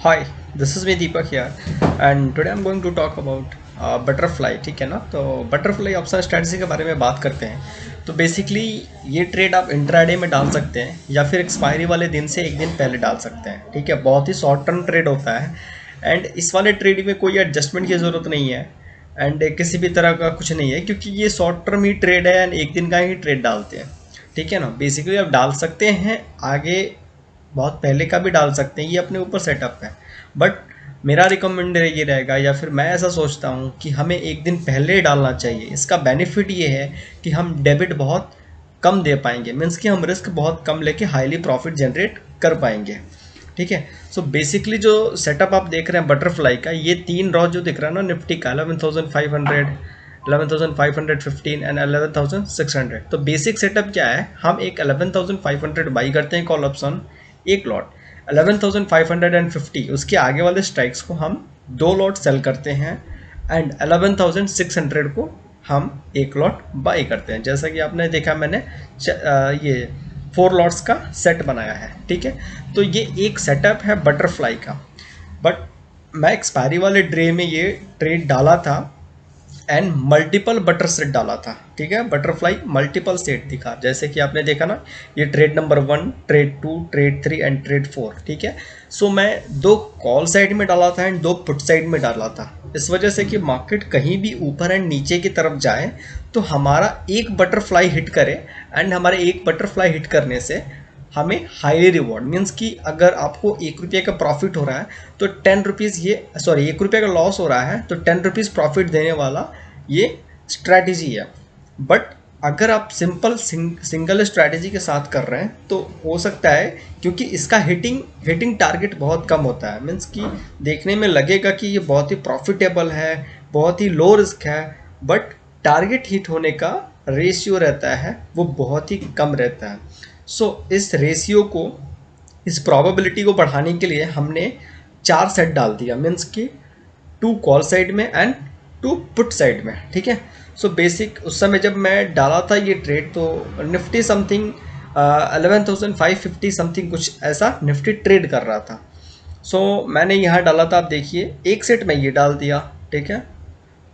Hi, this is me Deepak here, and today I'm going to talk about butterfly. ठीक है ना। तो butterfly option strategy के बारे में बात करते हैं। तो बेसिकली ये ट्रेड आप इंट्राडे में डाल सकते हैं या फिर एक्सपायरी वाले दिन से एक दिन पहले डाल सकते हैं। ठीक है, बहुत ही शॉर्ट टर्म ट्रेड होता है एंड इस वाले ट्रेड में कोई एडजस्टमेंट की ज़रूरत नहीं है एंड किसी भी तरह का कुछ नहीं है, क्योंकि ये शॉर्ट टर्म ही ट्रेड है एंड एक दिन का ही ट्रेड डालते हैं। ठीक है ना। बेसिकली आप डाल सकते हैं आगे, बहुत पहले का भी डाल सकते हैं, ये अपने ऊपर सेटअप है। बट मेरा रिकमेंड ये रहेगा, या फिर मैं ऐसा सोचता हूँ कि हमें एक दिन पहले डालना चाहिए। इसका बेनिफिट ये है कि हम डेबिट बहुत कम दे पाएंगे, मीन्स कि हम रिस्क बहुत कम लेके हाईली प्रॉफिट जनरेट कर पाएंगे। ठीक है। सो बेसिकली जो सेटअप आप देख रहे हैं बटरफ्लाई का, ये तीन रॉ जो दिख रहा है ना निफ्टी का, 11,500, 11,515 एंड 11,600। तो बेसिक सेटअप क्या है, हम एक 11,500 बाई करते हैं कॉल ऑप्शन, एक लॉट 11,550, उसके आगे वाले स्ट्राइक्स को हम दो लॉट सेल करते हैं एंड 11,600 को हम एक लॉट बाई करते हैं। जैसा कि आपने देखा, मैंने ये 4 लॉट्स का सेट बनाया है। ठीक है। तो ये एक सेटअप है बटरफ्लाई का। बट मैं एक्सपायरी वाले डे में ये ट्रेड डाला था एंड मल्टीपल बटर सेट डाला था। ठीक है, बटरफ्लाई मल्टीपल सेट दिखा, जैसे कि आपने देखा ना, ये trade number 1, trade 2, trade 3 and trade 4। ठीक है। सो मैं 2 कॉल साइड में डाला था एंड 2 पुट साइड में डाला था, इस वजह से कि मार्केट कहीं भी ऊपर एंड नीचे की तरफ जाए तो हमारा एक बटरफ्लाई हिट करे एंड हमारे एक बटरफ्लाई हिट करने से हमें हाईली रिवॉर्ड, मीन्स कि अगर आपको 1 रुपये का प्रॉफिट हो रहा है तो 10 रुपीज़, ये 1 रुपये का लॉस हो रहा है तो 10 रुपीज़ प्रॉफिट देने वाला ये स्ट्रैटेजी है। बट अगर आप सिंपल सिंगल स्ट्रैटेजी के साथ कर रहे हैं तो हो सकता है, क्योंकि इसका हिटिंग टारगेट बहुत कम होता है, मीन्स कि देखने में लगेगा कि ये बहुत ही प्रॉफिटेबल है, बहुत ही लो रिस्क है, बट टारगेट हिट होने का रेशियो रहता है वो बहुत ही कम रहता है। सो इस रेशियो को, इस प्रोबेबिलिटी को बढ़ाने के लिए हमने 4 सेट डाल दिया, मीन्स कि 2 कॉल साइड में एंड 2 पुट साइड में। ठीक है। सो बेसिक उस समय जब मैं डाला था ये ट्रेड, तो निफ्टी समथिंग 11,550 समथिंग कुछ ऐसा निफ्टी ट्रेड कर रहा था। सो मैंने यहाँ डाला था, आप देखिए एक सेट में ये डाल दिया। ठीक है।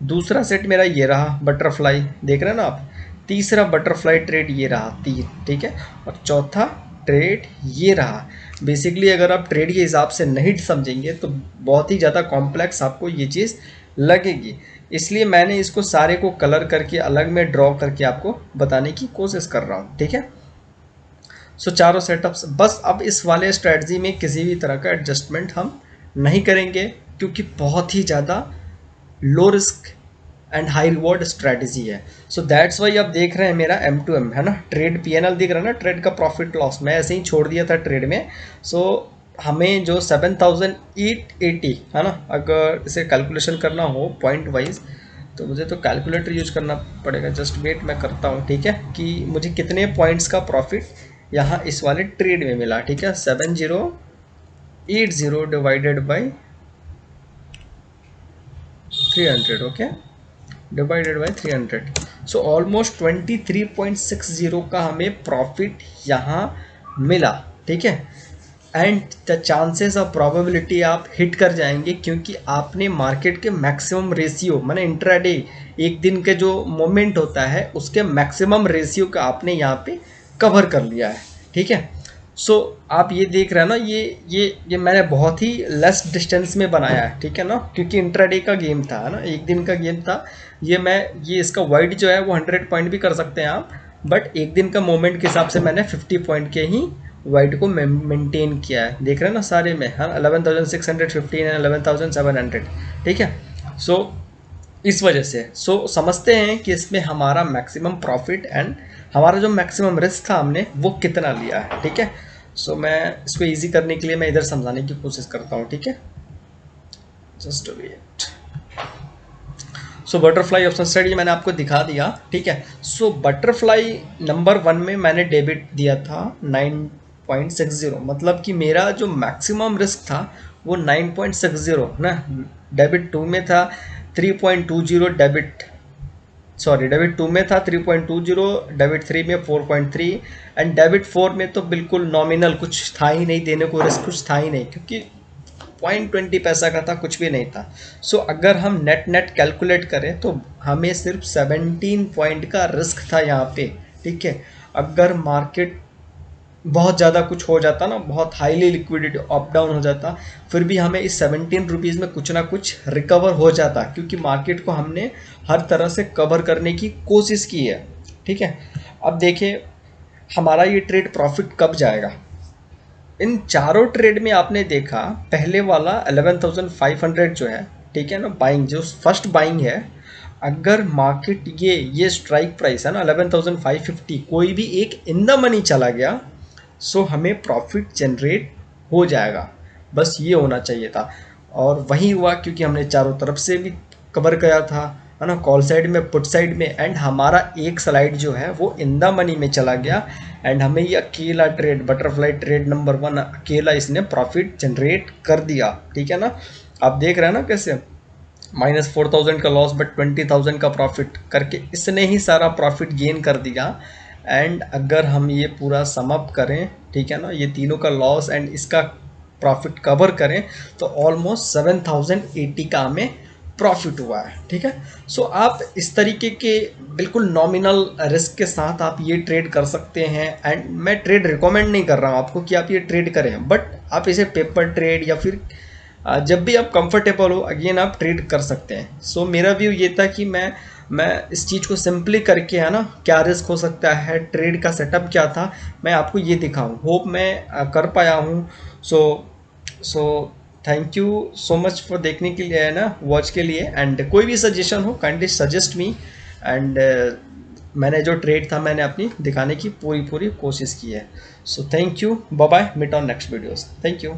दूसरा सेट मेरा ये रहा बटरफ्लाई, देख रहे हैं ना आप। तीसरा बटरफ्लाई ट्रेड ये रहा 3। ठीक है। और चौथा ट्रेड ये रहा। बेसिकली अगर आप ट्रेड के हिसाब से नहीं समझेंगे तो बहुत ही ज़्यादा कॉम्प्लेक्स आपको ये चीज़ लगेगी, इसलिए मैंने इसको सारे को कलर करके अलग में ड्रॉ करके आपको बताने की कोशिश कर रहा हूँ। ठीक है। सो चारों सेटअप्स बस, अब इस वाले स्ट्रेटजी में किसी भी तरह का एडजस्टमेंट हम नहीं करेंगे, क्योंकि बहुत ही ज़्यादा low risk and high reward strategy है। सो दैट्स वाई आप देख रहे हैं मेरा M2M है ना, ट्रेड PNL दिख रहा है ना, ट्रेड का प्रॉफिट लॉस मैं ऐसे ही छोड़ दिया था ट्रेड में। सो हमें जो 7,880 है ना, अगर इसे कैलकुलेशन करना हो पॉइंट वाइज तो मुझे तो कैलकुलेटर यूज करना पड़ेगा। जस्ट वेट, मैं करता हूँ। ठीक है, कि मुझे कितने पॉइंट्स का प्रॉफिट यहाँ इस वाले ट्रेड में मिला। ठीक है, 7080 divided by 300, okay, divided by 300। So almost 23.60 का हमें प्रॉफिट यहाँ मिला। ठीक है। And the chances of probability आप हिट कर जाएंगे, क्योंकि आपने मार्केट के मैक्सिमम रेशियो, माने इंट्राडे एक दिन के जो मोमेंट होता है उसके मैक्सिमम रेशियो का आपने यहाँ पे कवर कर लिया है। ठीक है। सो आप ये देख रहे हैं ना, ये मैंने बहुत ही लेस डिस्टेंस में बनाया है। ठीक है ना, क्योंकि इंट्राडे का गेम था ना, एक दिन का गेम था। ये इसका वाइड जो है वो 100 पॉइंट भी कर सकते हैं आप, बट एक दिन का मोमेंट के हिसाब से मैंने 50 पॉइंट के ही वाइड को मेंटेन किया है। देख रहे हैं ना सारे में, हाँ, 11,615 एंड 11,700। ठीक है। सो इस वजह से समझते हैं कि इसमें हमारा मैक्सिमम प्रॉफिट एंड हमारा जो मैक्सिमम रिस्क था हमने वो कितना लिया है। ठीक है। मैं इसको इजी करने के लिए मैं इधर समझाने की कोशिश करता हूँ। ठीक है, just wait. Butterfly option study मैंने आपको दिखा दिया। ठीक है। बटरफ्लाई नंबर 1 में मैंने डेबिट दिया था 9.60, मतलब कि मेरा जो मैक्सिमम रिस्क था वो 9.60 ना। डेबिट 2 में था 3.20, डेबिट 2 में था 3.20, डेबिट 3 में 4.3 एंड डेबिट 4 में तो बिल्कुल नॉमिनल कुछ था ही नहीं देने को, रिस्क कुछ था ही नहीं, क्योंकि 0.20 पैसा का था, कुछ भी नहीं था। सो अगर हम नेट नेट कैलकुलेट करें तो हमें सिर्फ 17 पॉइंट का रिस्क था यहाँ पे, ठीक है। अगर मार्केट बहुत ज़्यादा कुछ हो जाता ना, बहुत हाईली लिक्विडिटी अप डाउन हो जाता, फिर भी हमें इस 17 रुपीज़ में कुछ ना कुछ रिकवर हो जाता, क्योंकि मार्केट को हमने हर तरह से कवर करने की कोशिश की है, ठीक है। अब देखिए हमारा ये ट्रेड प्रॉफिट कब जाएगा। इन चारों ट्रेड में आपने देखा पहले वाला 11,500 जो है, ठीक है ना, बाइंग जो फर्स्ट बाइंग है, अगर मार्केट ये स्ट्राइक प्राइस है ना 11,550, कोई भी एक इन द मनी चला गया, सो हमें प्रॉफिट जनरेट हो जाएगा, बस ये होना चाहिए था। और वही हुआ, क्योंकि हमने चारों तरफ से भी कवर किया था, है ना, कॉल साइड में, पुट साइड में, एंड हमारा एक स्लाइड जो है वो इन द मनी में चला गया, एंड हमें ये अकेला ट्रेड, बटरफ्लाई ट्रेड नंबर 1 अकेला इसने प्रॉफिट जनरेट कर दिया, ठीक है ना। आप देख रहे हैं ना कैसे -4,000 का लॉस बट 20,000 का प्रॉफिट करके इसने ही सारा प्रॉफिट गेन कर दिया। एंड अगर हम ये पूरा सम अप करें, ठीक है ना, ये तीनों का लॉस एंड इसका प्रॉफिट कवर करें, तो ऑलमोस्ट 7,080 का हमें प्रॉफिट हुआ है, ठीक है। सो आप इस तरीके के बिल्कुल नॉमिनल रिस्क के साथ आप ये ट्रेड कर सकते हैं। एंड मैं ट्रेड रिकमेंड नहीं कर रहा हूँ आपको कि आप ये ट्रेड करें, बट आप इसे पेपर ट्रेड या फिर जब भी आप कंफर्टेबल हो अगेन आप ट्रेड कर सकते हैं। सो मेरा व्यू ये था कि मैं इस चीज़ को सिंपली करके, है ना, क्या रिस्क हो सकता है, ट्रेड का सेटअप क्या था, मैं आपको ये दिखाऊं। होप मैं कर पाया हूँ। सो thank you so much for देखने के लिए, है ना, वॉच के लिए। एंड कोई भी सजेशन हो काइंडली सजेस्ट मी। एंड मैंने जो ट्रेड था मैंने अपनी दिखाने की पूरी कोशिश की है। So thank you, bye bye, meet on next videos. Thank you.